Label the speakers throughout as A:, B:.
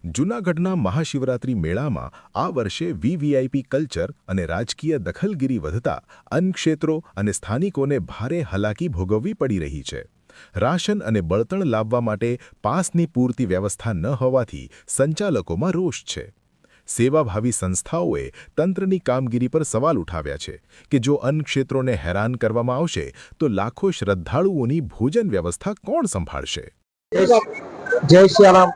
A: જૂનાગઢના મહાશિવરાત્રી મેળામાં આ વર્ષે વીવીઆઈપી કલ્ચર અને રાજકીય દખલગીરી વધતા અન્ન ક્ષેત્રો અને સ્થાનિકોને ભારે હાલાકી ભોગવવી પડી રહી છે। રાશન અને બળતણ લાવવા માટે પાસની પૂરતી વ્યવસ્થા ન હોવાથી સંચાલકોમાં રોષ છે। સેવાભાવી સંસ્થાઓએ તંત્રની કામગીરી પર સવાલ ઉઠાવ્યા છે કે જો અન્ન ક્ષેત્રોને હેરાન કરવામાં આવશે તો લાખો શ્રદ્ધાળુઓની ભોજન વ્યવસ્થા કોણ સંભાળશે?
B: જય શ્યારામ।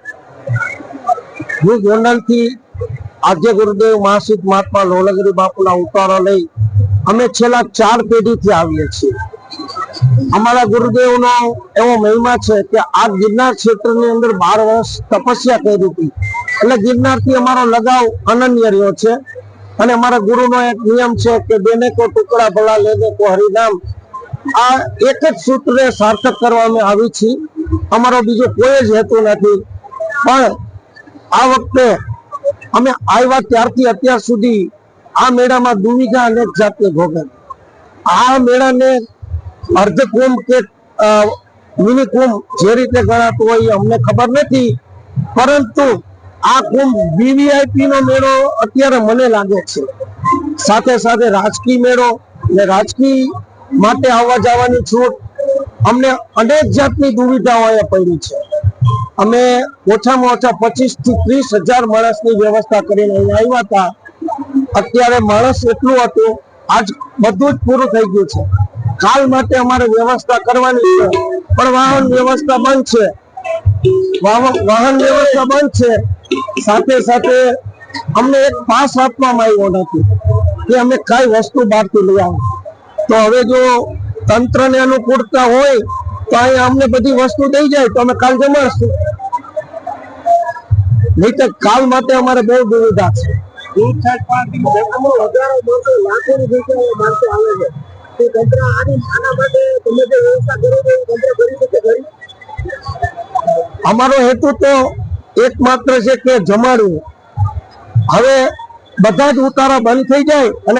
B: હું ગોંડલથી આદ્ય ગુરુદેવ મહાસિદ્ધ મહાત્મા લોલગીરી બાપુના ઉતારો લઈ અમે છેલ્લા 4 પેઢીથી આવીએ છીએ। અમારા ગુરુદેવનો એવો મહિમા છે કે આ ગિરનાર ક્ષેત્રની અંદર 12 વર્ષ તપસ્યા કરી હતી, એટલે ગિરનારથી અમારો લગાવ અનન્ય રહ્યો છે। અને અમારા ગુરુનો એક નિયમ છે કે દેને કો ટુકડા ભલા લેને કો હરિનામ, આ એક જ સૂત્રને સાર્થક કરવા અમે આવી છીએ। અમારો બીજો કોઈ જ હેતુ નથી। પણ આ વખતે અમે આવ્યા ત્યારથી અત્યાર સુધી આ મેળામાં દુવિધા અનેક જાતની ભોગવી। આ મેળાને અર્ધકુંભ કે મિની કુંભ જે રીતે ગણાતું હોય એ અમને ખબર નથી, પરંતુ આ કુંભ વીવીઆઈપી નો મેળો અત્યારે મને લાગે છે। સાથે સાથે રાજકીય મેળો ને રાજકીય માટે આવવા જવાની છૂટ, અમને અનેક જાતની દુવિધાઓ પડી છે। અમે ઓછામાં ઓછા 25 થી 30 હજાર માણસની વ્યવસ્થા કરીને અહીંયા આવ્યા હતા। અત્યારે માણસ એટલું હતું, આજ બધું જ પૂરું થઈ ગયું છે। કાલ માટે અમારે વ્યવસ્થા કરવાની છે, પણ વાહન વ્યવસ્થા બંધ છે। વાહન વ્યવસ્થા બંધ છે, સાથે સાથે અમને એક પાસ આપવામાં આવ્યો નથી કે અમે કઈ વસ્તુ બહારથી લઈ આવો। તો હવે જો તંત્રને અનુકૂળતા હોય તો અહીંયા અમને બધી વસ્તુ દઈ જાય તો અમે કાલ જમાડશું, નહીં તો કાલ માટે અમારે બહુ દુવિધા છે। અમારો હેતુ તો એકમાત્ર છે કે જમાડવું। હવે બધા જ ઉતારા બંધ થઈ જાય અને